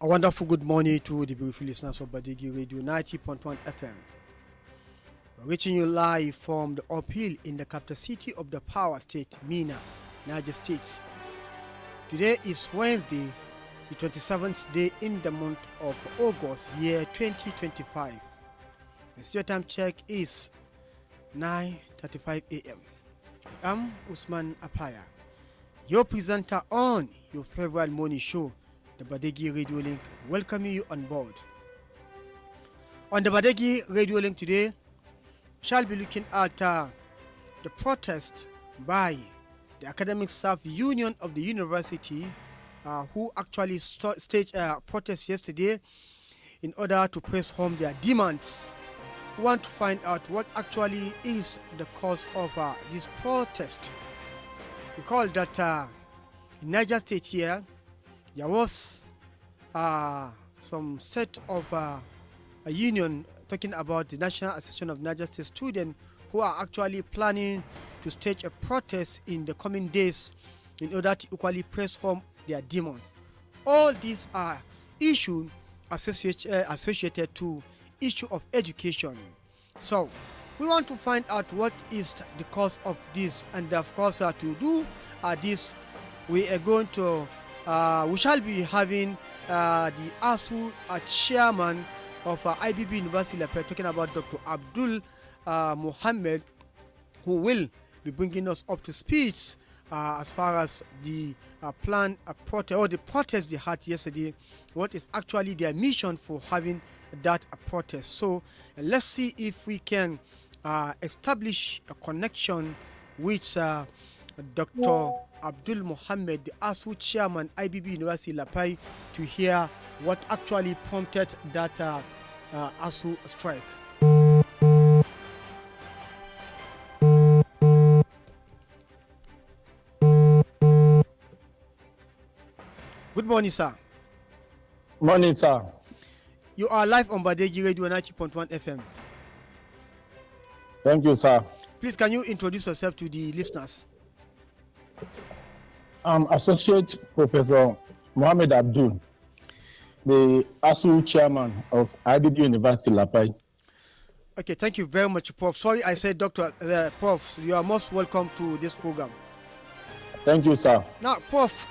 A wonderful good morning to the beautiful listeners of Badeggi Radio 90.1 FM. We're reaching you live from the uphill in the capital city of the power state, Mina, Niger State. Today is Wednesday, the 27th day in the month of August, year 2025. The studio time check is 9:35 a.m. I am Usman Apaya, your presenter on your favorite morning show, the Badeggi Radio Link, welcoming you on board. On the Badeggi Radio Link today, we shall be looking at the protest by the Academic Staff Union of the university, who actually staged a protest yesterday in order to press home their demands. We want to find out what actually is the cause of this protest. We call that in Niger State here, there was some set of a union talking about the National Association of Niger State Students who are actually planning to stage a protest in the coming days in order to equally press home their demands. All these are issues associated to issue of education. So we want to find out what is the cause of this, and of course to do this, we are going to we shall be having the ASUU chairman of IBB University talking about Dr. Abdul Mohammed, who will be bringing us up to speed as far as the plan protest or the protest they had yesterday. What is actually their mission for having that protest? So let's see if we can establish a connection with Dr. Abdul Mohammed, the ASUU chairman, IBB University Lapai, to hear what actually prompted that ASUU strike. Good morning, sir. Morning, sir. You are live on Badeggi Radio 90.1 FM. Thank you, sir. Please, can you introduce yourself to the listeners? I'm Associate Professor Mohammed Abdul, the ASUU chairman of IBB University Lapai. Okay, thank you very much, Prof. Sorry, I said Dr. Prof. You are most welcome to this program. Thank you, sir. Now, Prof,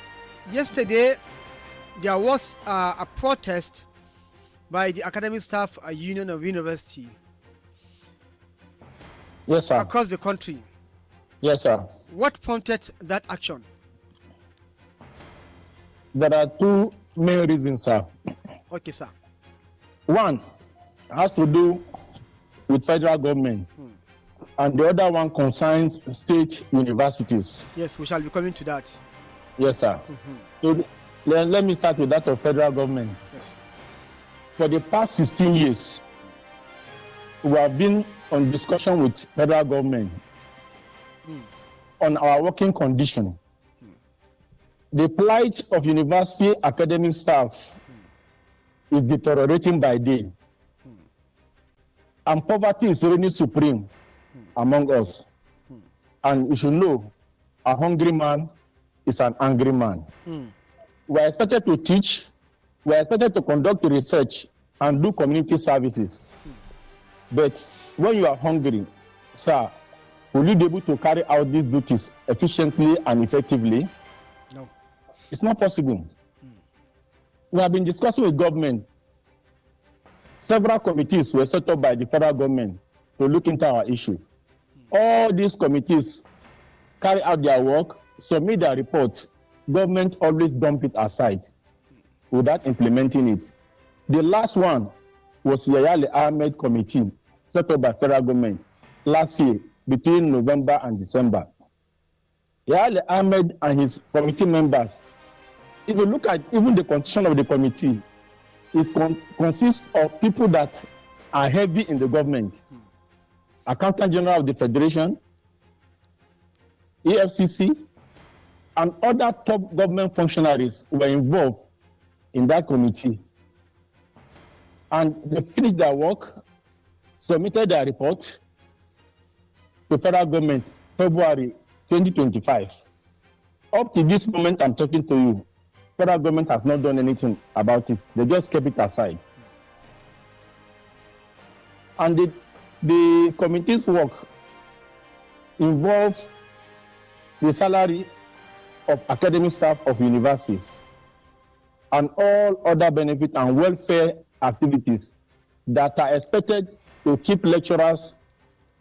yesterday there was a protest by the Academic Staff Union of University. Yes, sir. Across the country. Yes, sir. What prompted that action? There are two main reasons, sir. Okay, sir. One has to do with federal government, and the other one concerns state universities. Yes, we shall be coming to that. Yes, sir. So let me start with that of federal government. Yes. For the past 16 years, we have been on discussion with federal government on our working condition. The plight of university academic staff is deteriorating by day, and poverty is reigning supreme among us. And you should know, a hungry man is an angry man. We are expected to teach, we are expected to conduct research and do community services. But when you are hungry, sir, will you be able to carry out these duties efficiently and effectively? No. It's not possible. We have been discussing with government. Several committees were set up by the federal government to look into our issues. All these committees carry out their work, submit their reports. Government always dump it aside without implementing it. The last one was Yaya Ahmed Committee, set up by federal government last year between November and December. Yaya Ahmed and his committee members, if you look at even the constitution of the committee, it consists of people that are heavy in the government. Accountant General of the Federation, EFCC, and other top government functionaries were involved in that committee. And they finished their work, submitted their report to federal government February 2025. Up to this moment I'm talking to you, federal government has not done anything about it. They just kept it aside. And the committee's work involves the salary of academic staff of universities and all other benefit and welfare activities that are expected to keep lecturers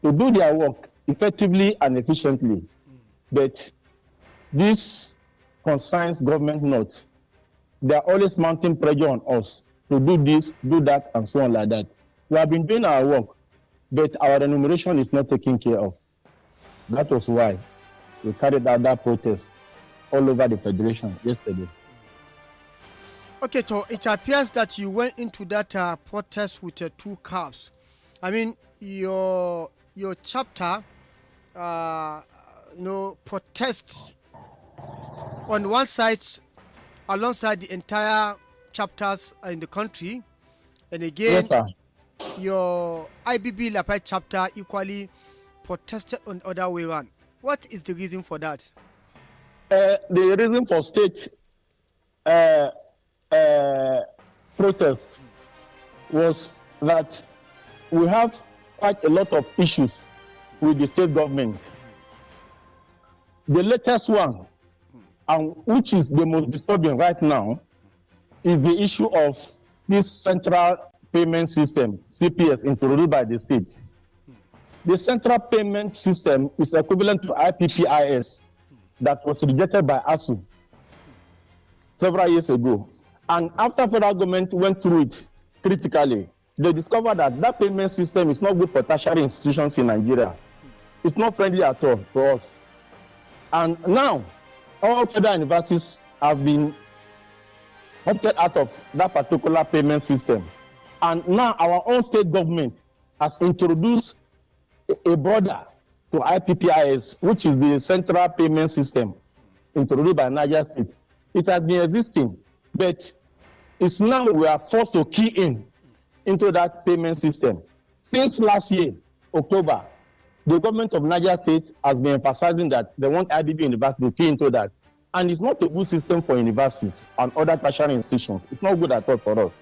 to do their work effectively and efficiently. But this concerns government not. They are always mounting pressure on us to do this, do that, and so on like that. We have been doing our work, but our remuneration is not taken care of. That was why we carried out that protest all over the federation yesterday. Okay, so it appears that you went into that protest with 2 cars. I mean, your chapter, protests on one side alongside the entire chapters in the country, and again, Yes, your IBB Plight chapter equally protested on the other way around. What is the reason for that? The reason for state protest was that we have quite a lot of issues with the state government. The latest one, and which is the most disturbing right now, is the issue of this central payment system, CPS, introduced by the state. The central payment system is equivalent to IPPIS that was rejected by ASUU several years ago. And after federal government went through it critically, they discovered that that payment system is not good for tertiary institutions in Nigeria. It's not friendly at all for us. And now, all federal universities have been opted out of that particular payment system. And now our own state government has introduced a border to IPPIS, which is the central payment system introduced by Niger State. It has been existing, but it's now we are forced to key into that payment system. Since last year, October, the government of Niger State has been emphasizing that they want IBB University to key into that. And it's not a good system for universities and other tertiary institutions. It's not good at all for us.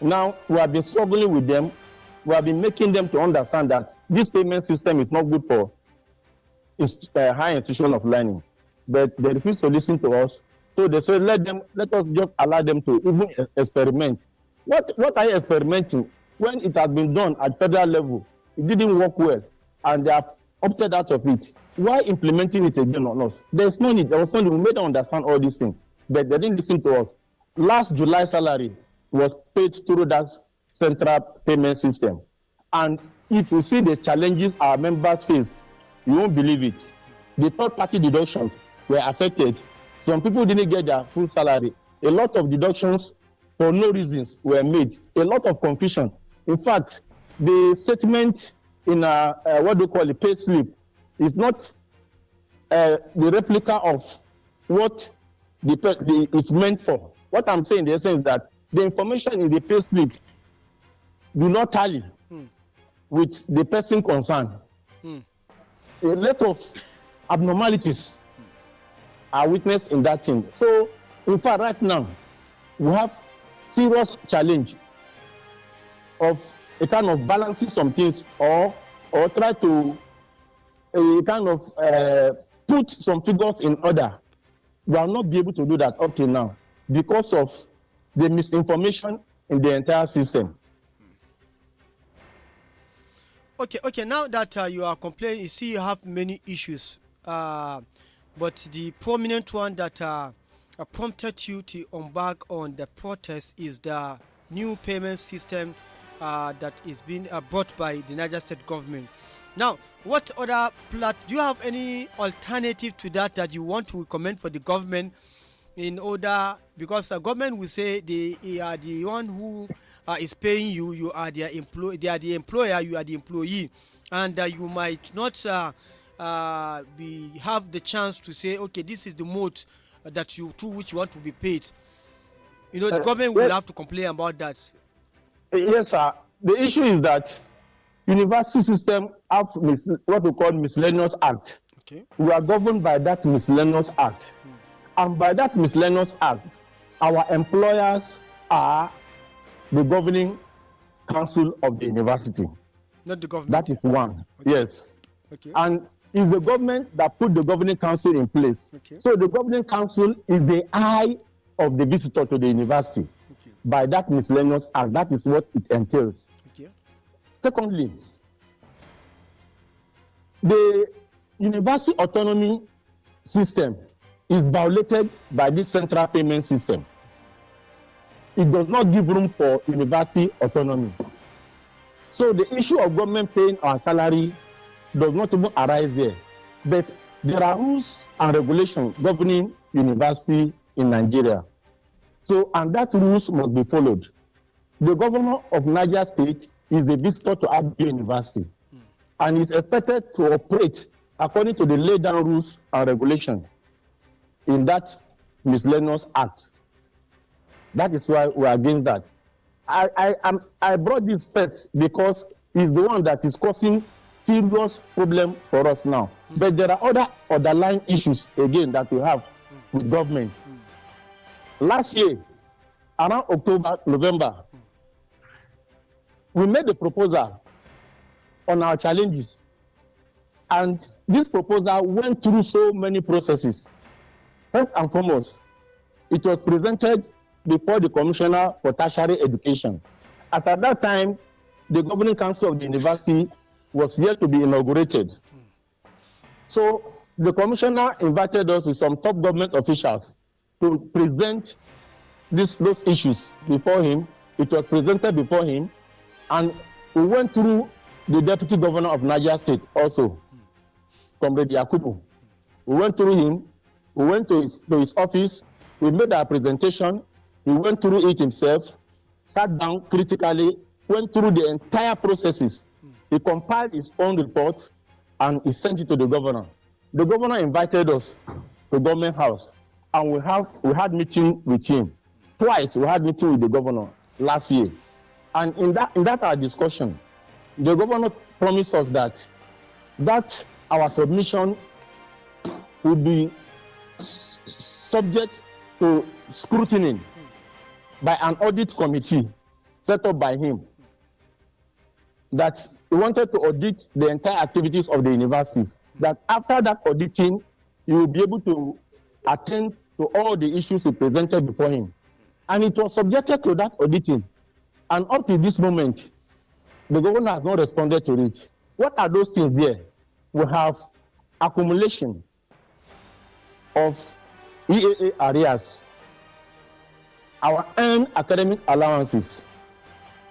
Now, we have been struggling with them. We have been making them to understand that this payment system is not good for high institution of learning. But they refuse to listen to us. So they say, let us just allow them to even experiment. What are you experimenting? When it has been done at federal level, it didn't work well, and they have opted out of it. Why implementing it again on us? There's no need. There was no need. We made them understand all these things, but they didn't listen to us. Last July salary was paid through that central payment system. And if you see the challenges our members faced, you won't believe it. The third-party deductions were affected. Some people didn't get their full salary. A lot of deductions for no reasons were made. A lot of confusion. In fact, the statement in what they call a pay slip is not the replica of what it's meant for. What I'm saying in the essence is that the information in the pay slip do not tally with the person concerned. A lot of abnormalities are witnessed in that thing. So, in fact, right now, we have serious challenge of a kind of balancing some things or try to kind of put some figures in order. We will not be able to do that up till now because of the misinformation in the entire system. Okay. Now that you are complaining, you see you have many issues, but the prominent one that prompted you to embark on the protest is the new payment system that is being brought by the Niger State government. Now, what other do you have any alternative to that you want to recommend for the government in order, because the government will say they are the one who is paying you, you are their they are the employer, you are the employee, and you might not have the chance to say, okay, this is the mode that to which you want to be paid. The government will have to complain about that. Yes, sir. The issue is that university system have what we call miscellaneous act. Okay. We are governed by that miscellaneous act. And by that miscellaneous act, our employers are the governing council of the university. Not the government. That is one. Okay. Yes. Okay. And it's the government that put the governing council in place. Okay. So the governing council is the eye of the visitor to the university. Okay. By that miscellaneous act, that is what it entails. Okay. Secondly, the university autonomy system is violated by this central payment system. It does not give room for university autonomy. So the issue of government paying our salary does not even arise there. But there are rules and regulations governing university in Nigeria. So, and that rules must be followed. The governor of Niger State is the visitor to AUG University and is expected to operate according to the laid down rules and regulations in that miscellaneous act. That is why we are against that. I brought this first because it's the one that is causing serious problem for us now. But there are other underlying issues again that we have with government. Last year, around October, November, we made a proposal on our challenges. And this proposal went through so many processes. First and foremost, it was presented before the Commissioner for Tertiary Education. As at that time, the Governing Council of the university was yet to be inaugurated. So the Commissioner invited us with some top government officials to present those issues before him. It was presented before him, and we went through the Deputy Governor of Niger State also, Comrade Yakubu. We went through him, we went to his office, we made our presentation, he went through it himself, sat down critically, went through the entire processes. He compiled his own report and he sent it to the governor. The governor invited us to Government House and we had meeting with him. Twice we had meeting with the governor last year. And in that our discussion, the governor promised us that our submission would be subject to scrutiny by an audit committee set up by him. That he wanted to audit the entire activities of the university. That after that auditing, he will be able to attend to all the issues he presented before him. And it was subjected to that auditing. And up to this moment, the governor has not responded to it. What are those things there? We have accumulation of EAA arrears, our earned academic allowances,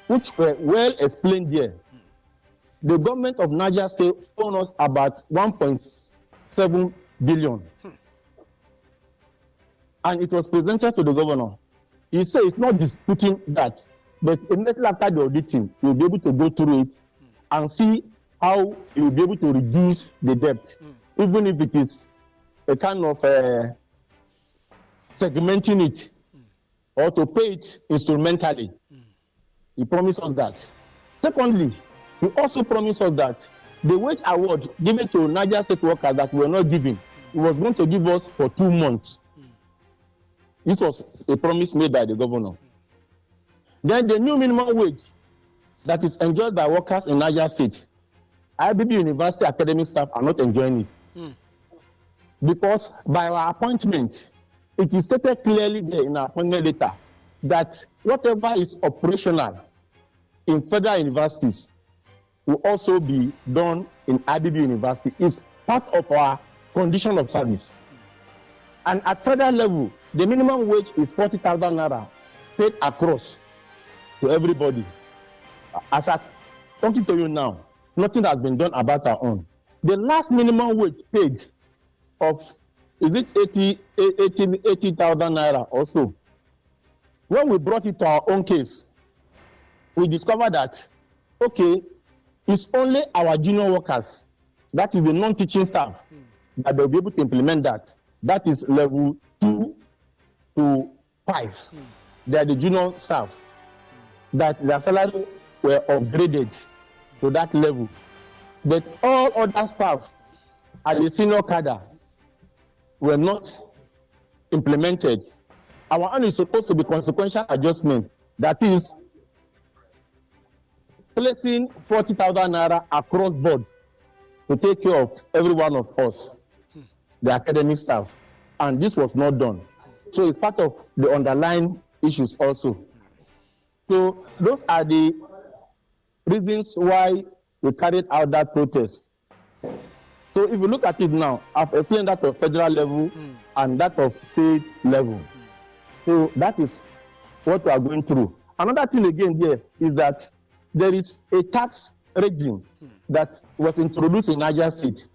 which were well explained there. The government of Niger State owes us about 1.7 billion. And it was presented to the governor. He said it's not disputing that, but immediately after the auditing, he will be able to go through it and see how he will be able to reduce the debt, even if it is a kind of segmenting it or to pay it instrumentally. He promised us that. Secondly, he also promised us that the wage award given to Niger State workers that we were not giving, he was going to give us for 2 months. This was a promise made by the governor. Then the new minimum wage that is enjoyed by workers in Niger State, IBB University academic staff are not enjoying it. Because by our appointment, it is stated clearly there in our appointment letter that whatever is operational in federal universities will also be done in IBB University. It's part of our condition of service. And at federal level, the minimum wage is 40,000 naira paid across to everybody. As I'm talking to you now, nothing has been done about our own. The last minimum wage paid of, is it 80,000 naira or so? When we brought it to our own case, we discovered that, okay, it's only our junior workers, that is the non-teaching staff, that they'll be able to implement that. That is level 2 to 5. They are the junior staff, that their salary were upgraded to that level. But all other staff at the senior cadre were not implemented. Our own is supposed to be consequential adjustment. That is placing 40,000 naira across board to take care of every one of us, the academic staff. And this was not done. So it's part of the underlying issues also. So those are the reasons why we carried out that protest. So if you look at it now, I've explained that of federal level and that of state level. So that is what we are going through. Another thing again there is that there is a tax regime that was introduced in Niger State.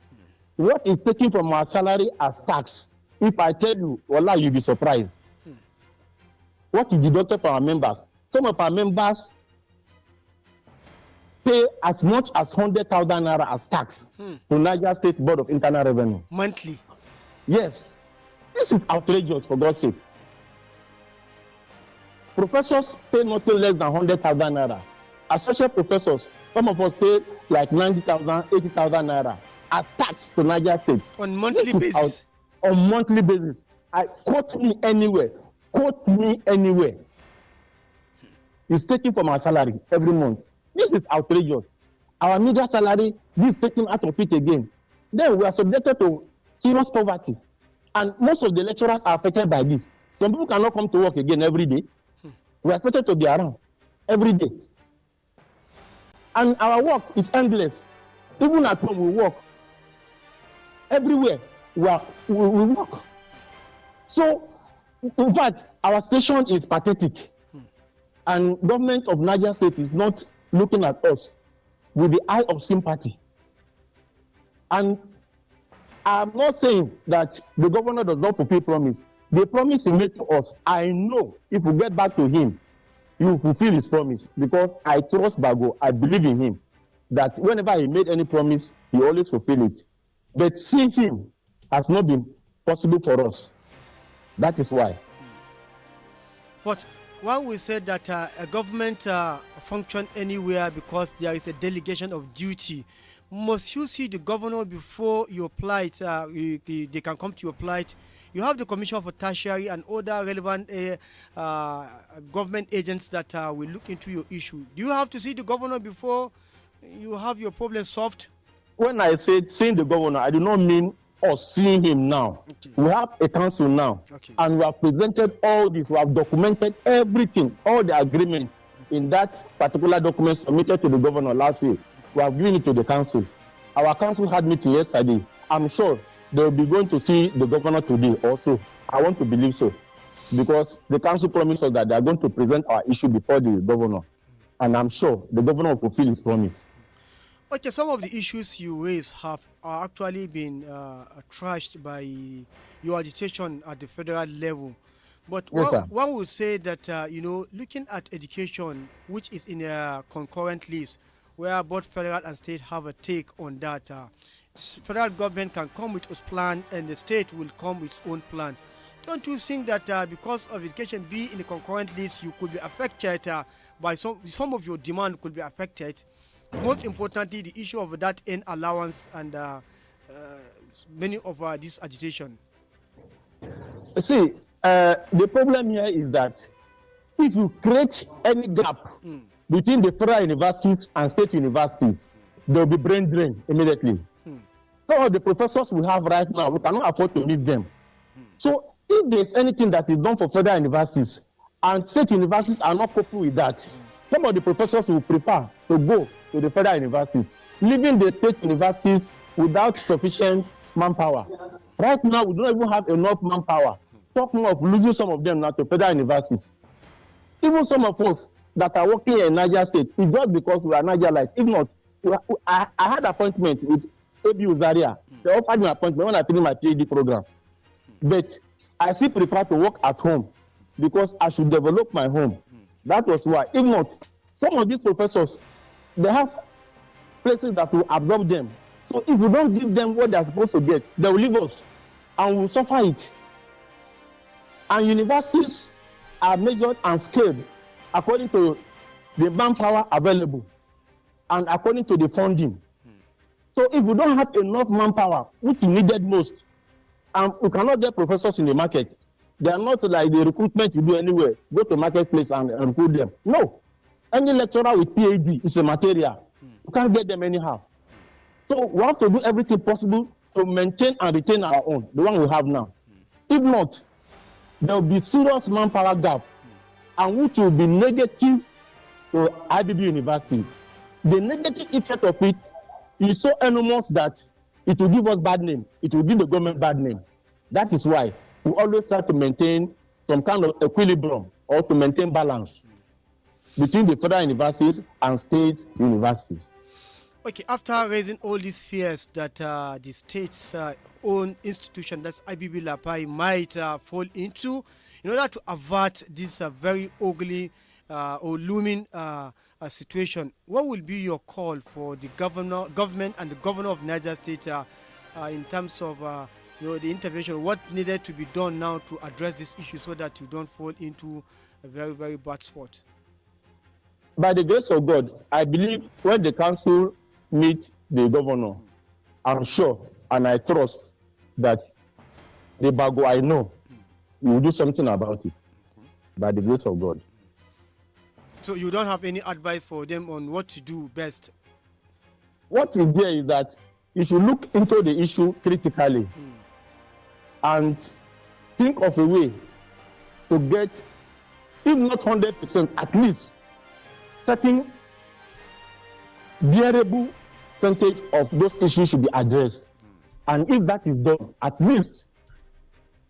What is taken from our salary as tax? If I tell you, wallah, you'll be surprised. What is deducted from our members? Some of our members pay as much as 100,000 naira as tax to Niger State Board of Internal Revenue. Monthly? Yes. This is outrageous, for God's sake. Professors pay nothing less than 100,000 naira. Associate professors, some of us pay like 90,000, 80,000 naira as tax to Niger State. On monthly basis? On monthly basis. Quote me anywhere. Quote me anywhere. It's taken from our salary every month. This is outrageous. Our media salary, this is taken out of it again. Then we are subjected to serious poverty. And most of the lecturers are affected by this. Some people cannot come to work again every day. We are expected to be around every day. And our work is endless. Even at home, we work. Everywhere, we work. So, in fact, our station is pathetic. And government of Niger State is not looking at us with the eye of sympathy. And I'm not saying that the governor does not fulfill promise. The promise he made to us, I know if we get back to him, he will fulfill his promise, because I trust Bago, I believe in him, that whenever he made any promise, he always fulfill it. But seeing him has not been possible for us. That is why. But when we said that a government function anywhere because there is a delegation of duty, must you see the governor before your plight? They can come to your plight. You have the Commission for Tertiary and other relevant government agents that will look into your issue. Do you have to see the governor before you have your problem solved? When I said seeing the governor, I do not mean us seeing him now. Okay. We have a council now, and we have presented all this. We have documented everything, all the agreement in that particular document submitted to the governor last year. We have given it to the council. Our council had meeting yesterday. I'm sure they will be going to see the governor today also. I want to believe so, because the council promised us that they are going to present our issue before the governor, and I'm sure the governor will fulfill his promise. Okay, some of the issues you raise have actually been trashed by your agitation at the federal level. But yes, one would say that, looking at education, which is in a concurrent list, where both federal and state have a take on that, federal government can come with its plan and the state will come with its own plan. Don't you think that because of education being in the concurrent list, you could be affected by some of your demand could be affected? Most importantly, the issue of that end allowance and many of this agitation. See, the problem here is that if you create any gap between the federal universities and state universities, there will be brain drain immediately. Some of the professors we have right now, we cannot afford to miss them. So if there's anything that is done for federal universities and state universities are not coping with that, some of the professors will prefer to go to the federal universities, leaving the state universities without sufficient manpower. Right now, we don't even have enough manpower. Talking of losing some of them now to federal universities. Even some of us that are working in Niger State, it's just because we are Nigerites. If not, I had appointment with ABU Zaria. They offered me an appointment when I finished my PhD program. But I still prefer to work at home because I should develop my home. That was why. If not, some of these professors, they have places that will absorb them. So if we don't give them what they're supposed to get, they will leave us and we'll suffer it. And universities are measured and scaled according to the manpower available and according to the funding. So if we don't have enough manpower, which is needed most, and we cannot get professors in the market, They are not like the recruitment you do anywhere. Go to marketplace and recruit them. No. Any lecturer with PhD is a material. You can't get them anyhow. So we have to do everything possible to maintain and retain our own, the one we have now. If not, there will be serious manpower gap, and which will be negative to IBB University. The negative effect of it is so enormous that it will give us bad name. It will give the government bad name. That is why we always try to maintain some kind of equilibrium or to maintain balance between the federal universities and state universities. Okay, after raising all these fears that the state's own institution, that's IBB Lapai, might fall into, in order to avert this very ugly or looming situation, what will be your call for the government and the governor of Niger State in terms of the intervention? What needed to be done now to address this issue so that you don't fall into a very, very bad spot? By the grace of God, I believe when the council meet the governor, I'm sure and I trust that the Bago I know will do something about it. By the grace of God. So you don't have any advice for them on what to do best? What is there is that you should look into the issue critically and think of a way to get, if not 100%, at least certain bearable percentage of those issues should be addressed. And if that is done, at least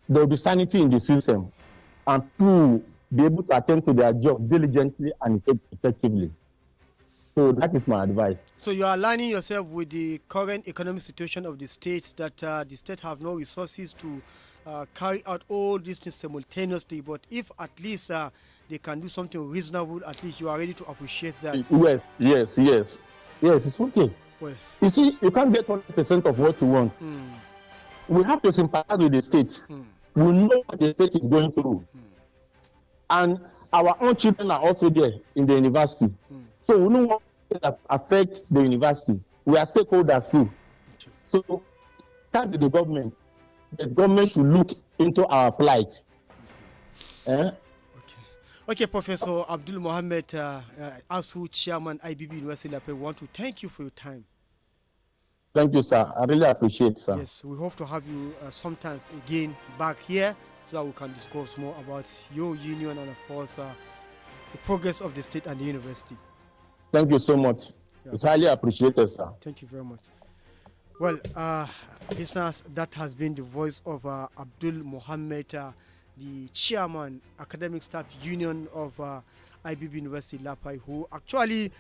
there will be sanity in the system and to be able to attend to their job diligently and effectively. So that is my advice. So you are aligning yourself with the current economic situation of the state, that the state have no resources to carry out all these things simultaneously, but if at least they can do something reasonable, at least you are ready to appreciate that. Yes, it's okay. Well, you see, you can't get 100% of what you want. We have to sympathize with the state. We know what the state is going through. And our own children are also there in the university. So we know what will affect the university. We are stakeholders too. So that's the government. The government should look into our plight. Okay, Professor Abdul Mohammed, ASUU Chairman, IBB University, I want to thank you for your time. Thank you, sir. I really appreciate it, sir. Yes, we hope to have you sometimes again back here so that we can discuss more about your union and, of course, the progress of the state and the university. Thank you so much. Yeah. It's highly appreciated, sir. Thank you very much. Well, listeners, that has been the voice of Abdul Mohammed, the chairman, academic staff union of IBB University Lapai, who actually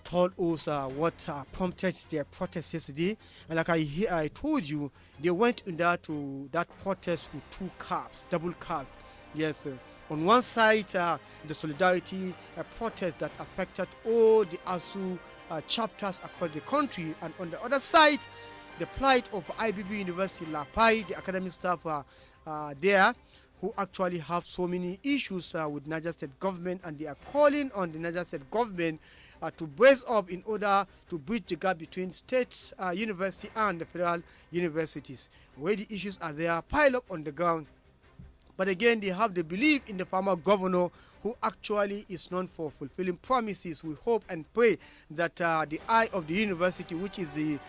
told us what prompted their protest yesterday. And like I told you, they went in there to that protest with two cars, double cars. Yes, on one side, the solidarity protest that affected all the ASUU chapters across the country, and on the other side, the plight of IBB University Lapai, the academic staff there, who actually have so many issues with Niger State government, and they are calling on the Niger State government to brace up in order to bridge the gap between state university and the federal universities, where the issues are there, pile up on the ground. But again, they have the belief in the former governor, who actually is known for fulfilling promises. We hope and pray that the eye of the university, which is the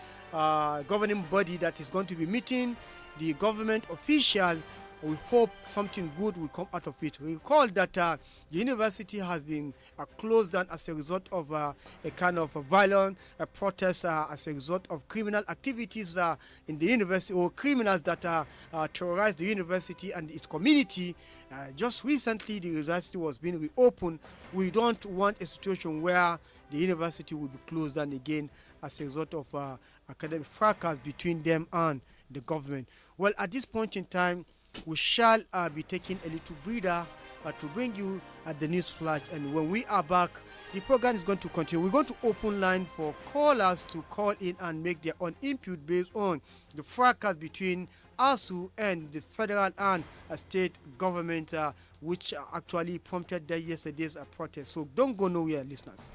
governing body that is going to be meeting the government official, we hope something good will come out of it. We recall that the university has been closed down as a result of a kind of a violent protest, as a result of criminal activities in the university, or criminals that terrorize the university and its community. Just recently, the university was being reopened. We don't want a situation where the university will be closed down again as a result of academic fracas between them and the government. Well, at this point in time, we shall be taking a little breather to bring you the news flash, and when we are back, the program is going to continue. We're going to open line for callers to call in and make their own input based on the fracas between ASUU and the federal and state government, which actually prompted yesterday's protest. So don't go nowhere, listeners.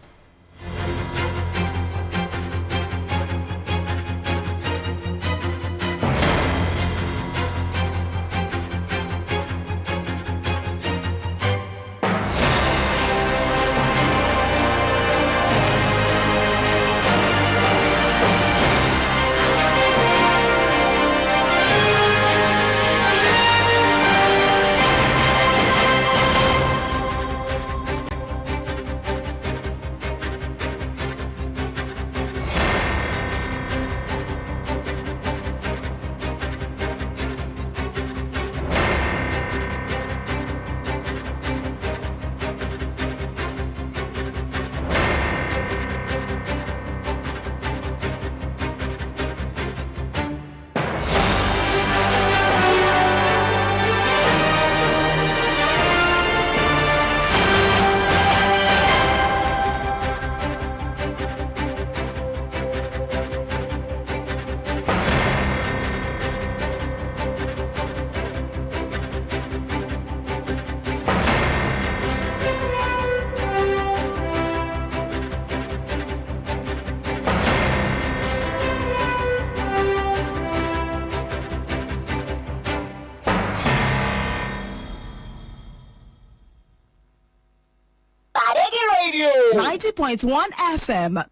90.1 FM.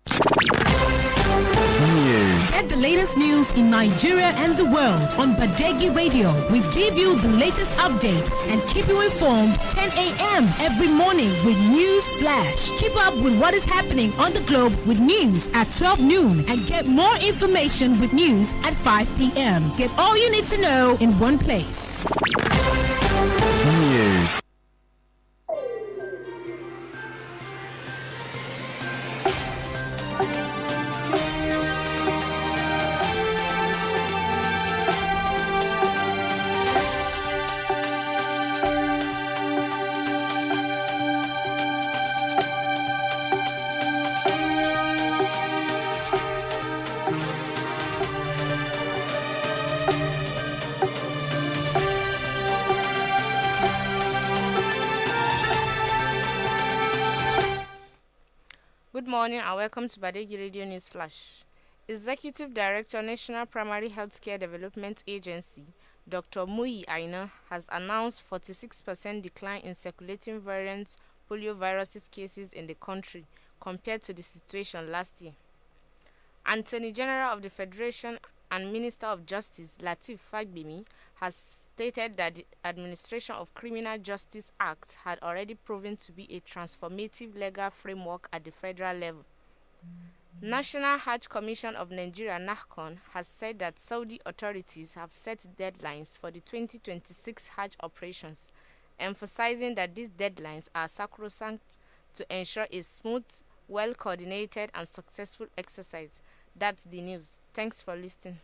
News. Get the latest news in Nigeria and the world on Badeggi Radio. We give you the latest updates and keep you informed 10 a.m. every morning with News Flash. Keep up with what is happening on the globe with news at 12 noon and get more information with news at 5 p.m. Get all you need to know in one place. News. Good morning and welcome to Badeggi Radio News Flash. Executive Director, National Primary Healthcare Development Agency, Dr. Muyi Aina, has announced 46% decline in circulating variant polioviruses cases in the country compared to the situation last year. Attorney General of the Federation and Minister of Justice, Lateef Fagbemi, has stated that the Administration of Criminal Justice Act had already proven to be a transformative legal framework at the federal level. National Hajj Commission of Nigeria, NAHCON, has said that Saudi authorities have set deadlines for the 2026 Hajj operations, emphasizing that these deadlines are sacrosanct to ensure a smooth, well-coordinated and successful exercise. That's the news. Thanks for listening.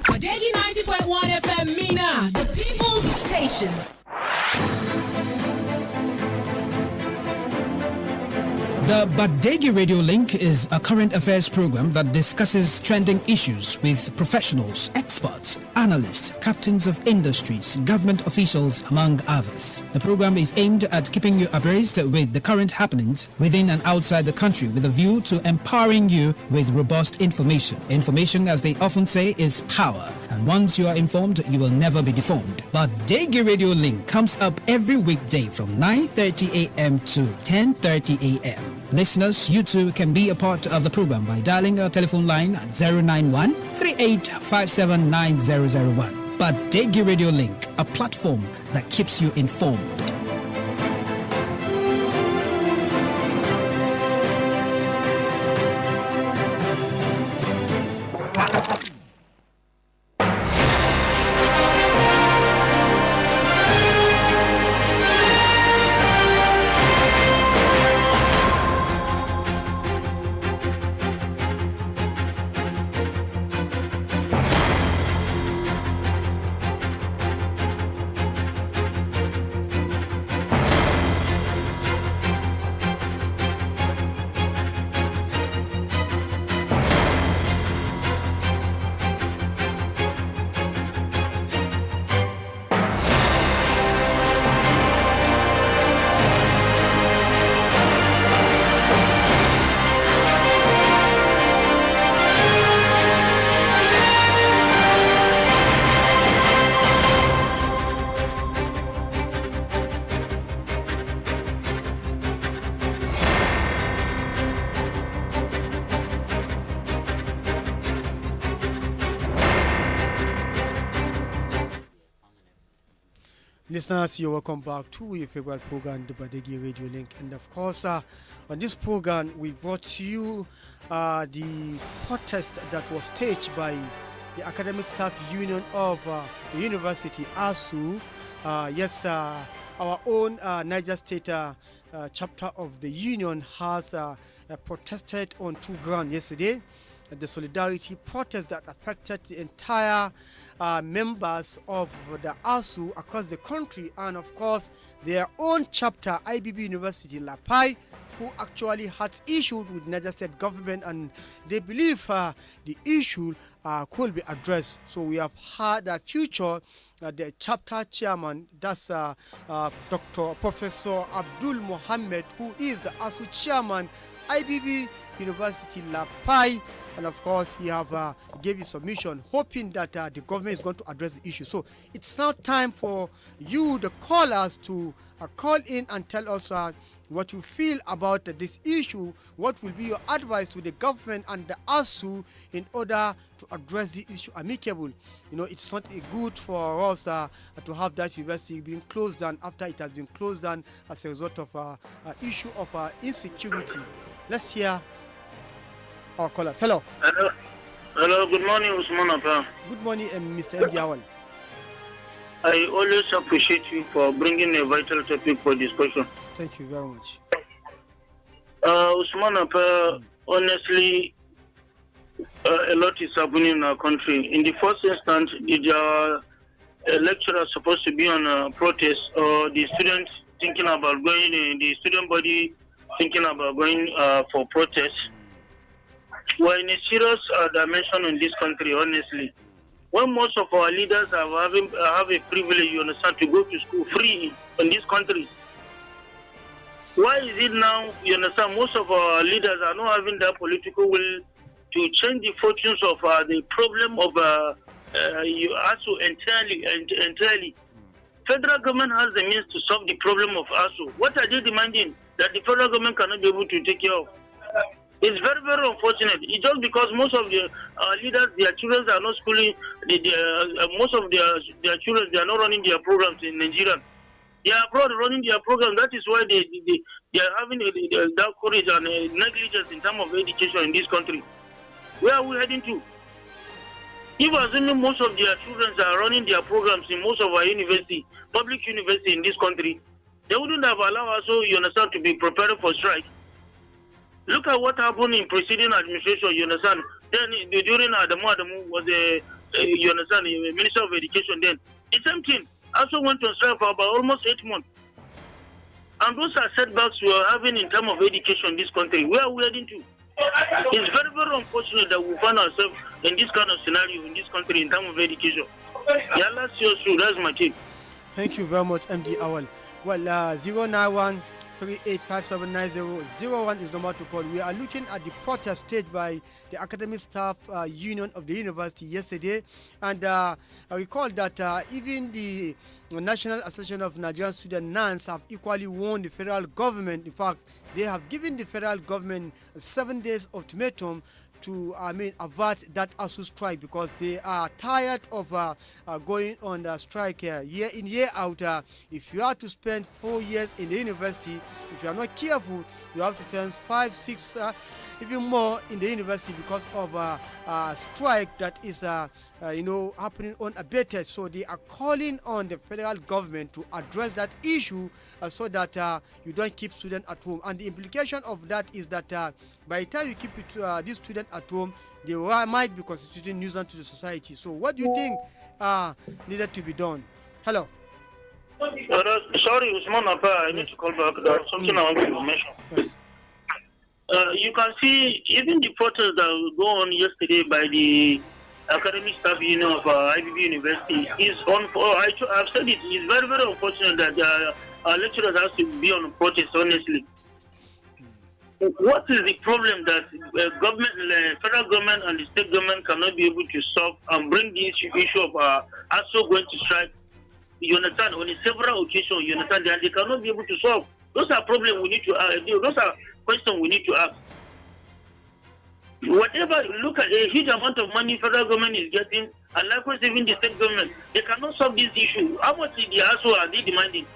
Badeggi 90.1 FM Mina, the people's station. The Badeggi Radio Link is a current affairs program that discusses trending issues with professionals, experts, analysts, captains of industries, government officials, among others. The program is aimed at keeping you abreast with the current happenings within and outside the country with a view to empowering you with robust information. Information, as they often say, is power, and once you are informed, you will never be deformed. Badeggi Radio Link comes up every weekday from 9:30 a.m. to 10:30 a.m. Listeners, you too can be a part of the program by dialing our telephone line at 091 3857 9001. Badeggi Radio Link, a platform that keeps you informed. Listeners, you're welcome back to your favorite program, the Badeggi Radio Link. And of course, on this program, we brought to you the protest that was staged by the Academic Staff Union of the University, ASUU. Yes, our own Niger State chapter of the union has protested on two grounds yesterday. The solidarity protest that affected the entire members of the ASUU across the country, and of course their own chapter, IBB University, Lapai, who actually had issued with Niger State government, and they believe the issue could be addressed. So we have had a future the chapter chairman, that's Dr. Professor Abdul Mohammed, who is the ASUU chairman, IBB University La Pai, and of course he have gave his submission, hoping that the government is going to address the issue. So it's now time for you, the callers, to call in and tell us what you feel about this issue. What will be your advice to the government and the ASUU in order to address the issue amicable? You know, it's not good for us to have that university being closed down after it has been closed down as a result of issue of insecurity. Let's hear our caller. Hello. Hello. Good morning, Usman Apa. Good morning, Mr. M. Diawal. I always appreciate you for bringing a vital topic for discussion. Thank you very much. Usman Apa, honestly, a lot is happening in our country. In the first instance, the lecturer supposed to be on a protest, or the students thinking about going, the student body thinking about going for protest. We're in a serious dimension in this country, honestly. When most of our leaders have a privilege, you understand, to go to school free in this country, why is it now, you understand, most of our leaders are not having that political will to change the fortunes of the problem of ASUU entirely? Federal government has the means to solve the problem of ASUU. What are they demanding that the federal government cannot be able to take care of? It's very, very unfortunate. It's just because most of the leaders, their children are not schooling, most of their children, they are not running their programs in Nigeria. They are abroad running their programs. That is why they are having that courage and negligence in terms of education in this country. Where are we heading to? If assuming most of their children are running their programs in most of our university, public university in this country, they wouldn't have allowed us, you understand, to be prepared for strike. Look at what happened in preceding administration, you understand. Then during Adamu was you understand, the Minister of Education then. The same thing. Also went on strike for about almost 8 months. And those are setbacks we are having in terms of education in this country. Where are we heading to? It's very, very unfortunate that we find ourselves in this kind of scenario in this country in terms of education. Yeah, let's see us through. That's my take. Thank you very much, MD Awal. Well, 091-38579001 is the number to call. We are looking at the protest staged by the Academic Staff Union of the university yesterday, and I recall that even the National Association of Nigerian Student NANS have equally warned the federal government. In fact, they have given the federal government 7 days ultimatum to avert that ASUU strike, because they are tired of going on the strike year in, year out. If you are to spend 4 years in the university, if you are not careful, you have to spend 5, 6, even more in the university because of strike that is happening unabated. So they are calling on the federal government to address that issue so that you don't keep students at home. And the implication of that is that by the time you keep these students at home, they might be constituting nuisance to the society. So what do you think needed to be done? Hello. Sorry, Usman Apa, I need to call back. Something I want to mention. Yes. You can see even the protest that go on yesterday by the Academic Staff Union of IBB University is on. I've said it. It's very, very unfortunate that our lecturers have to be on protest. Honestly, what is the problem that federal government and the state government cannot be able to solve and bring the issue of ASUU going to strike? You understand, on several occasions, you understand, that they cannot be able to solve. Those are problems we need to those are questions we need to ask. Whatever, look at the huge amount of money federal government is getting, and likewise even the state government, they cannot solve this issue. How much is the ASUU are they demanding?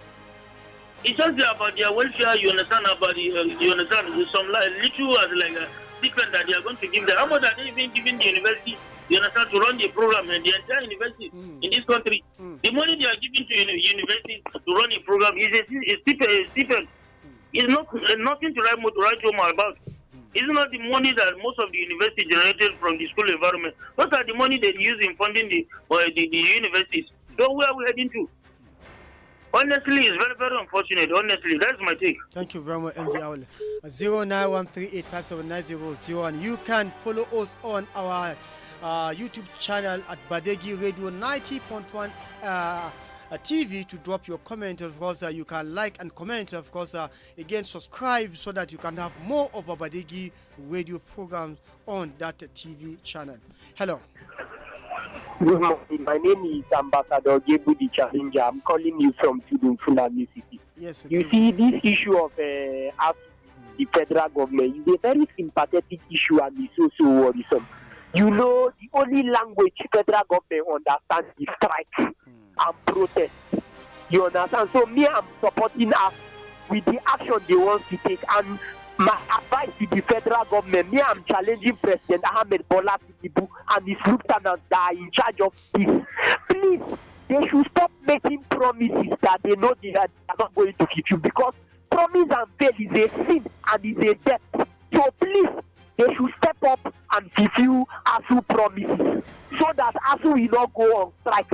It's just about their welfare, you understand, about the, you understand, some little as like a stipend that they are going to give them. How much are they even giving the university, you understand, to run the program and the entire university in this country? The money they are giving to university to run a program is a stipend. It's nothing to write home about. It's not the money that most of the university generated from the school environment. What are the money they use in funding the universities? So where are we heading to? Honestly, it's very, very unfortunate. Honestly, that's my take. Thank you very much, MD Awale. 0913857900. You can follow us on our YouTube channel at Badeggi Radio 90.1 TV to drop your comment. Of course, you can like and comment. Of course, again, subscribe so that you can have more of our Badeggi radio programs on that TV channel. Hello. Good morning. My name is Ambassador Gebu the Challenger. I'm calling you from Fulani City. Yes. You see, this issue of the federal government is a very sympathetic issue and it's so worrisome. You know, the only language federal government understands is strike and protest. You understand? So me, I'm supporting us with the action they want to take. And my advice to the federal government, me, I'm challenging President Ahmed Bola Tinubu and his lieutenants that are in charge of this. Please, they should stop making promises that they know they are not going to fulfill, because promise and fail is a sin and is a debt. So please, they should step up and fulfill ASUU promises so that ASUU will not go on strike.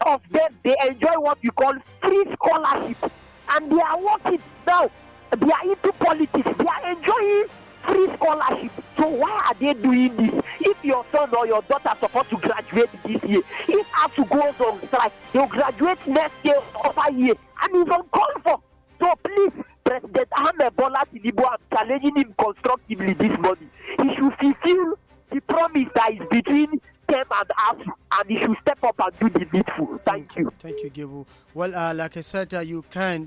Of them, they enjoy what we call free scholarship, and they are working now. They are into politics. They are enjoying free scholarship. So why are they doing this? If your son or your daughter are supposed to graduate this year, if ASUU goes on strike, they'll graduate next year or other year, and it's uncalled for. So please, President Ahmed Bola Tinubu, I'm challenging him constructively this morning. He should fulfill the promise that is between them and ASUU, and he should step up and do the needful. Thank you. Thank you, Gebu. Well, like I said, you can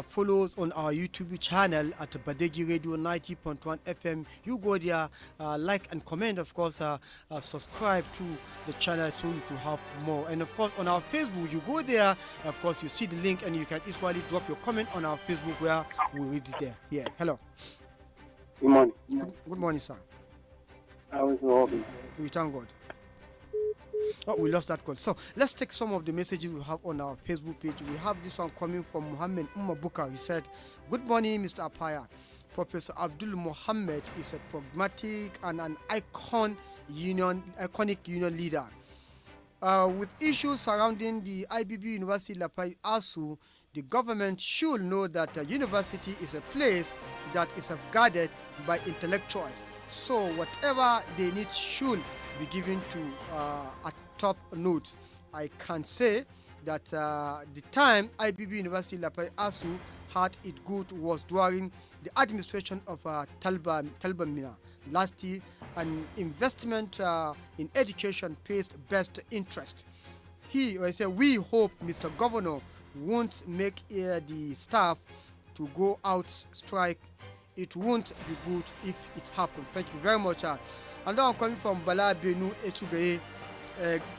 follow us on our YouTube channel at Badeggi Radio 90.1 FM. You go there, like and comment, of course, subscribe to the channel so you can have more. And of course, on our Facebook, you go there, of course, you see the link and you can equally drop your comment on our Facebook where we read it there. Yeah, hello. Good morning. Good morning, sir. How is your hobby? We thank God. Oh, we lost that call. So let's take some of the messages we have on our Facebook page. We have this one coming from Muhammad Umabuka. He said, "Good morning, Mr. Apaya. Professor Abdul Muhammad is a pragmatic and an iconic union leader. With issues surrounding the IBB University Lapai ASUU, the government should know that the university is a place that is safeguarded by intellectuals. So whatever they need should be given to a top note. I can say that the time IBB University Lapai ASUU had it good was during the administration of Talba Mina. Last year, an investment in education pays best interest. We hope Mr. Governor won't make the staff to go out strike. It won't be good if it happens." Thank you very much. And now I'm coming from Bala Benu Echugaye.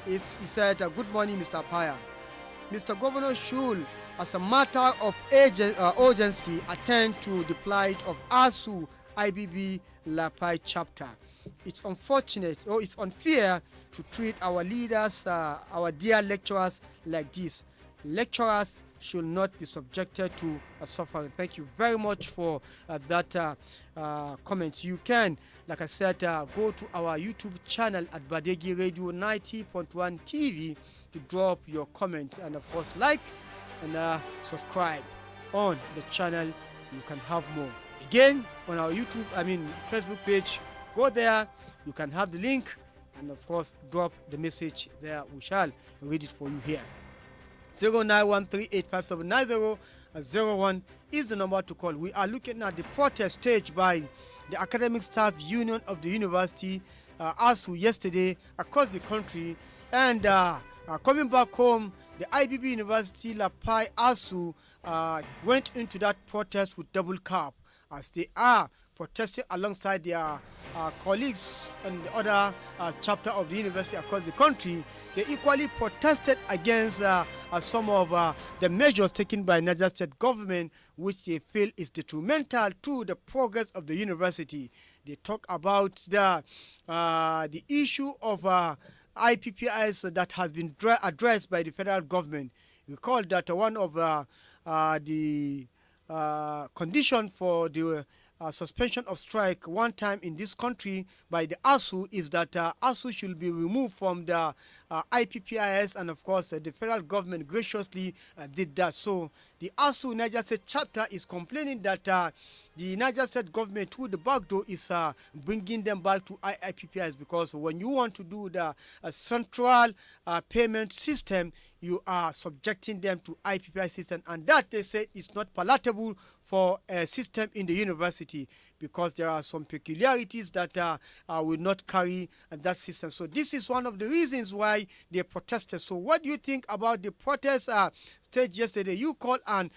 He said, "Good morning, Mr. Paya. Mr. Governor should, as a matter of urgency, attend to the plight of ASUU IBB Lapai chapter. It's unfair to treat our leaders, our dear lecturers, like this. Lecturers should not be subjected to suffering." Thank you very much for that comment. You can, like I said, go to our YouTube channel at Badeggi Radio 90.1 TV to drop your comment, and of course like and subscribe on the channel. You can have more. Again, on our Facebook page, go there, you can have the link, and of course drop the message there. We shall read it for you here. 0913857901 is the number to call. We are looking at the protest staged by the Academic Staff Union of the University, ASUU, yesterday across the country. And coming back home, the IBB University Lapai ASUU went into that protest with double cap, as they are protesting alongside their colleagues and the other chapter of the university across the country. They equally protested against some of the measures taken by Niger State government, which they feel is detrimental to the progress of the university. They talk about the issue of IPPIs that has been addressed by the federal government. Recall that one of the condition for the suspension of strike one time in this country by the ASUU is that ASUU should be removed from the IPPIS, and of course the federal government graciously did that. So the ASUU Niger State chapter is complaining that the Niger State government through the back door is bringing them back to IIPPIs, because when you want to do the central payment system, you are subjecting them to IPPI system, and that they say is not palatable for a system in the university, because there are some peculiarities that will not carry that system. So this is one of the reasons why they protested. So what do you think about the protest stage yesterday? You call and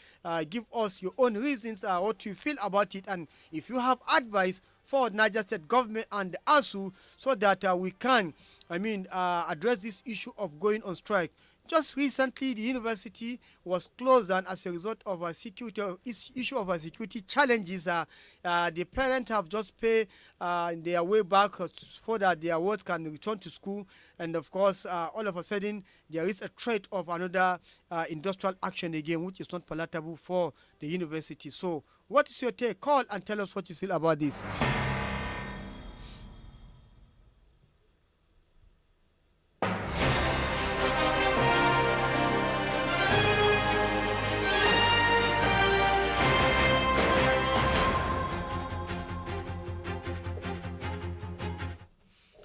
give us your own reasons, what you feel about it, and if you have advice for Niger State government and the ASUU, so that we can, address this issue of going on strike. Just recently, the university was closed down as a result of a security issue of security challenges. The parents have just paid their way back so that their work can return to school. And of course, all of a sudden, there is a threat of another industrial action again, which is not palatable for the university. So, what is your take? Call and tell us what you feel about this.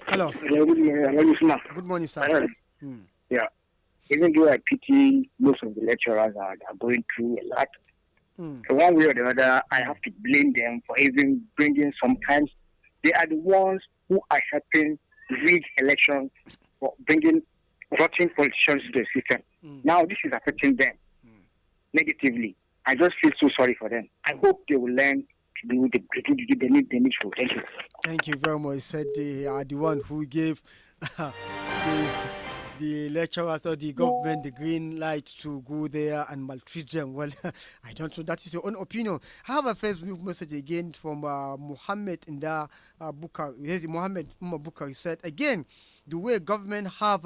Hello. Hello, good morning. Hello, listener. Good morning, sir. Yeah. Even though I pity most of the lecturers are going through a lot, so one way or the other, I have to blame them for even bringing, sometimes they are the ones who are helping rig elections, for bringing rotten politicians to the system. Now this is affecting them negatively. I just feel so sorry for them. I hope they will learn to do the need to. Thank you. Thank you very much. He said they are the one who gave the lecturers or the government the green light to go there and maltreat them. Well, I don't know. That is your own opinion. I have a Facebook message again from Muhammad Inda Bukar. Muhammad Bukar. He said, again, the way government have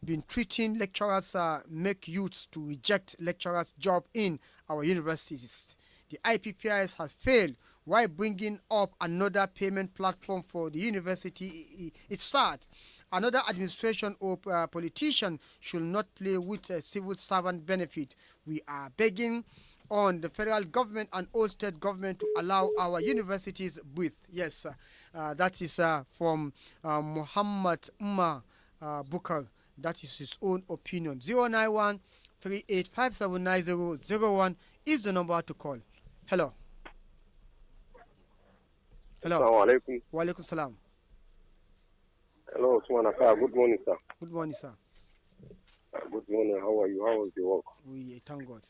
been treating lecturers make youths to reject lecturers' job in our universities. The IPPIS has failed. Why bringing up another payment platform for the university? It's sad. Another administration or politician should not play with a civil servant benefit. We are begging on the federal government and all state government to allow our universities breathe. Yes, that is from Muhammad Bukar. That is his own opinion. 091 38579001 is the number to call. Hello. Hello. Assalamu alaikum. Wa alaikum salam. Hello, Usman Afar. Good morning, sir. Good morning, sir. Good morning. How are you? How was your work? We thank God.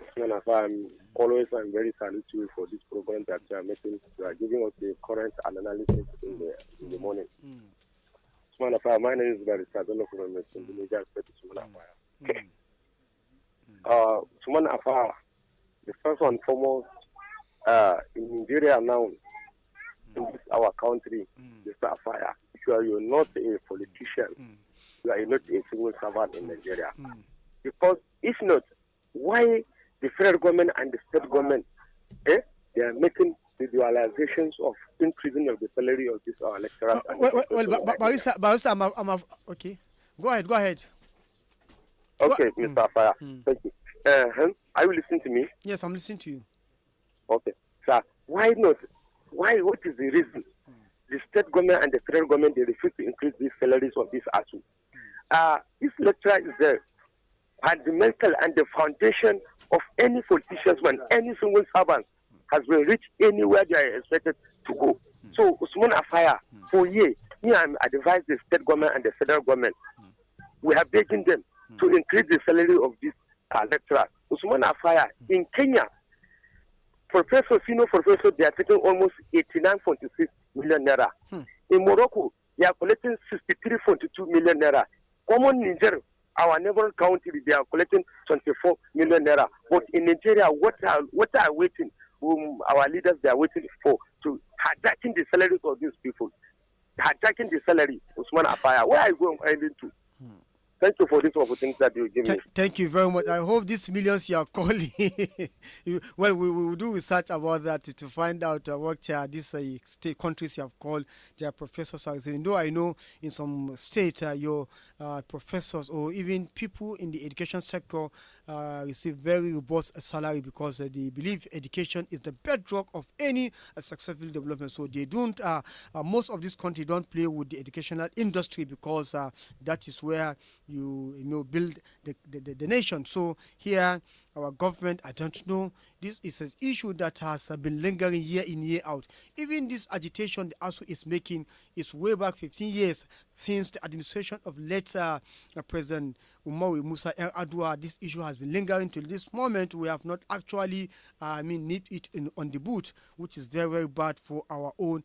Usman Afar, I'm very salutary for this program that you are making. You are giving us the current analysis in the morning. Usman Afar, my name is Barista Bello from Usman Afar. Usman Afar, the first and foremost, in Nigeria now, in this our country, Mr. Afar, if you're not a politician, you are not a civil servant in Nigeria. Because if not, why the federal government and the state government, they are making the dualizations of increasing of the salary of these our lecturers? Barista, okay. Go ahead. Okay, Mr. Afar, thank you. Are you listening to me? Yes, I'm listening to you. Okay, sir. Why not? Why? What is the reason? The state government and the federal government, they refuse to increase these salaries of this ASUU. This lecturer is the fundamental and the foundation of any politicians when any single servant has been reached anywhere they are expected to go. So, Usman Afar, for years, I advise the state government and the federal government. We are begging them to increase the salary of these lecturers. Usman Afar, in Kenya, senior professors, they are taking almost 89.6 million naira. In Morocco, they are collecting 63.2 million naira. Common Niger, our neighboring country, they are collecting 24 million naira. But in Nigeria, what are waiting? Our leaders, they are waiting for to hijacking the salaries of these people. Hijacking the salary, Usman Afar. Where are you going to? Thank you for this opportunity that you give me. Thank you very much. I hope these millions you are calling. Well, we will do research about that to find out what these state countries you have called their professors are saying. Though I know in some states your professors or even people in the education sector receive very robust salary because they believe education is the bedrock of any successful development. So they don't, most of this country don't play with the educational industry because that is where you build the nation. So here, our government, I don't know, this is an issue that has been lingering year in, year out. Even this agitation the ASUU is making is way back 15 years since the administration of late President Umaru Musa Adua. This issue has been lingering till this moment. We have not actually, nipped it on the boot, which is very, very bad for our own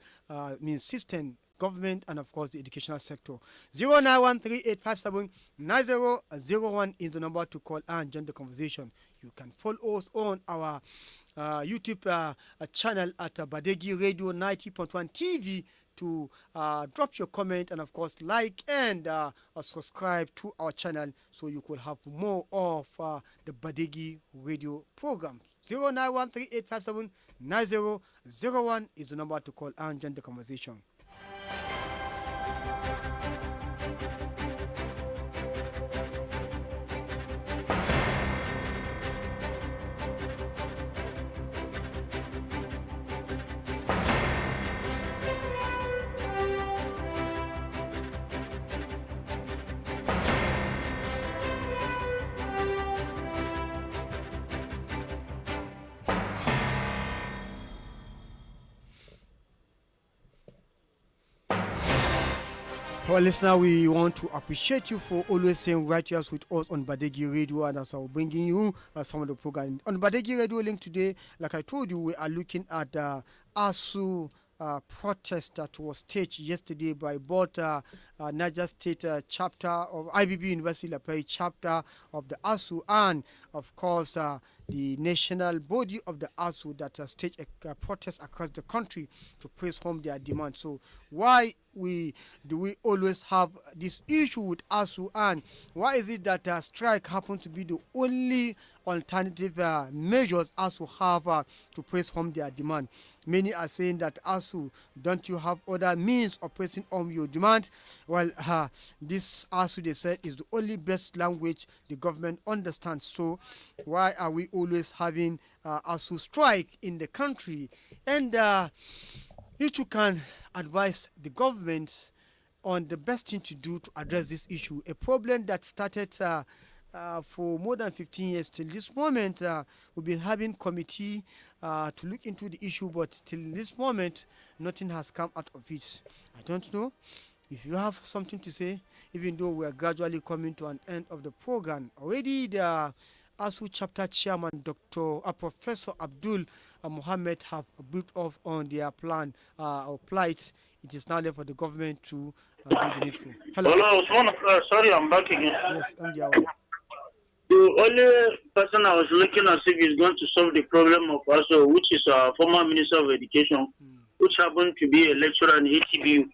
system, government, and of course the educational sector. 09138579001 is the number to call and join the conversation. You can follow us on our YouTube channel at Badeggi Radio 90.1 TV to drop your comment and of course like and subscribe to our channel so you could have more of the Badeggi Radio program. 09138579001 is the number to call and join the conversation. Well, listener, we want to appreciate you for always saying right here with us on Badeggi Radio, and as I'm bringing you some of the program on Badeggi Radio link today. Like I told you, we are looking at the ASUU protest that was staged yesterday by both Niger State chapter of IBB University Lapay chapter of the ASUU and of course the national body of the ASUU that staged a protest across the country to press home their demands. So why do we always have this issue with ASUU, and why is it that strike happens to be the only alternative measures ASUU have to press home their demand? Many are saying that ASUU, don't you have other means of pressing home your demand? Well, this ASUU, they said, is the only best language the government understands. So why are we always having ASUU strike in the country? And if you can advise the government on the best thing to do to address this issue, a problem that started for more than 15 years till this moment. We've been having committee to look into the issue, but till this moment, nothing has come out of it. I don't know if you have something to say, even though we are gradually coming to an end of the program. Already the ASUU chapter chairman, Professor Abdul Mohammed, have briefed off on their plan or plight. It is now left for the government to do the needful. Hello. Hello, sorry, I'm back again. Yes, I'm the The only person I was looking at if is going to solve the problem of ASUU, which is our former Minister of Education, which happened to be a lecturer in ATBU.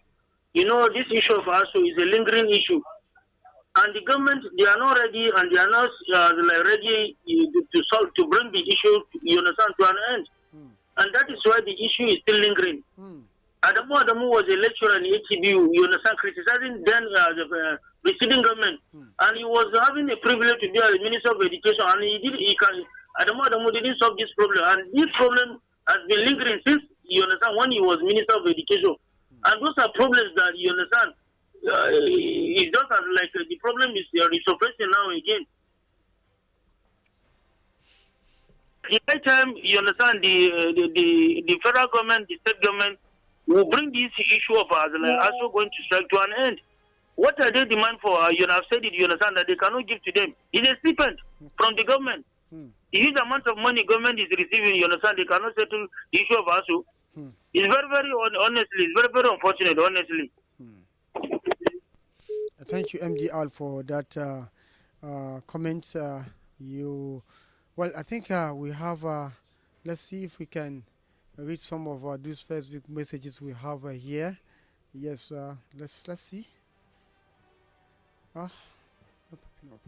You know, this issue of ASUU is a lingering issue. And the government, they are not ready, and they are not ready to bring the issue, you understand, to an end. And that is why the issue is still lingering. Adamu was a lecturer in ATBU, you understand, criticizing then the preceding government. And he was having a privilege to be a Minister of Education, and Adamu didn't solve this problem. And this problem has been lingering since, you understand, when he was Minister of Education. And those are problems that, you understand, it's just as like the problem is resurfacing now again. The right time, you understand, the federal government, the state government will bring this issue of ASUU going to strike to an end. What are they demand for? You have said it, you understand, that they cannot give to them. It's a stipend from the government. The huge amount of money government is receiving, you understand, they cannot settle the issue of ASUU. It's very, very, honestly, it's very, very unfortunate, honestly. Thank you, MDR, for that comment. Well, I think we have, let's see if we can read some of these Facebook messages we have here. Yes, let's see. Not popping up.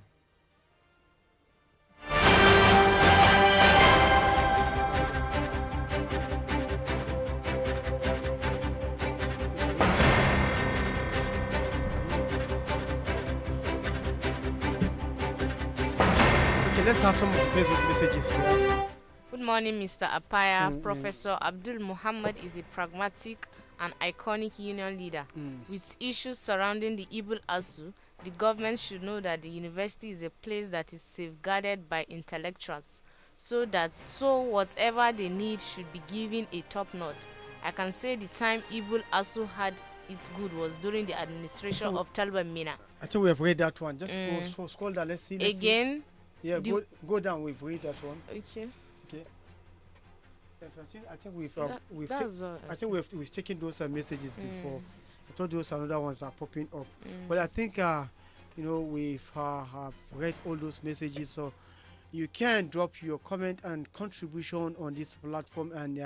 Okay, let's have some of the Facebook messages here. Good morning, Mr. Apaya. Professor Abdul Muhammad is a pragmatic and iconic union leader. With issues surrounding the Igbo ASUU, the government should know that the university is a place that is safeguarded by intellectuals, so whatever they need should be given a top notch. I can say the time Igbo ASUU had its good was during the administration of Talba Mina. I think we have read that one. Just go scroll down. Let's see. Again. Yeah, go down. We've read that one. Okay. Yes, I think we've taken those messages before. I thought those another ones are popping up. But I think we've have read all those messages, so you can drop your comment and contribution on this platform, and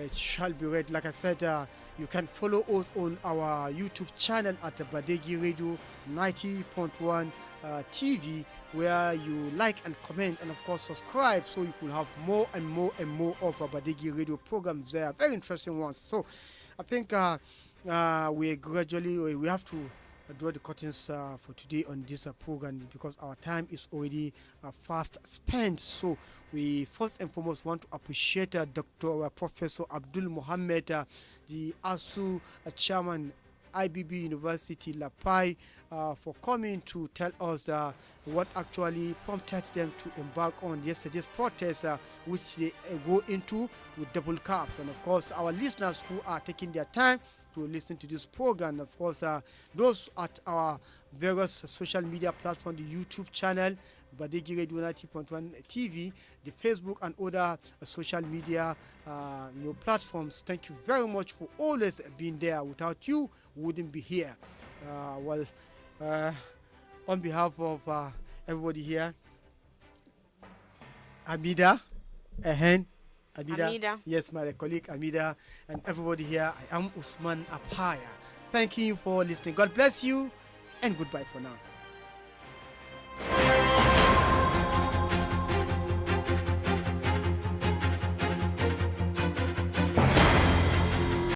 it shall be read. Like I said, you can follow us on our YouTube channel at Badeggi Radio 90.1 TV, where you like and comment, and of course subscribe, so you could have more and more and more of our Badeggi Radio programs there, very interesting ones. So I think we have to draw the curtains for today on this program, because our time is already fast spent. So we first and foremost want to appreciate Dr. Professor Abdul Muhammad, the ASUU chairman, IBB University, Plight, for coming to tell us what actually prompted them to embark on yesterday's protest, which they go into with double caps. And of course, our listeners who are taking their time to listen to this program, of course, those at our various social media platforms, the YouTube channel, Badeggi Radio 90.1 TV, the Facebook and other social media platforms. Thank you very much for always being there. Without you, we wouldn't be here. On behalf of everybody here, Amida, Amida, yes, my colleague Amida, and everybody here, I am Usman Apaya. Thank you for listening. God bless you, and goodbye for now.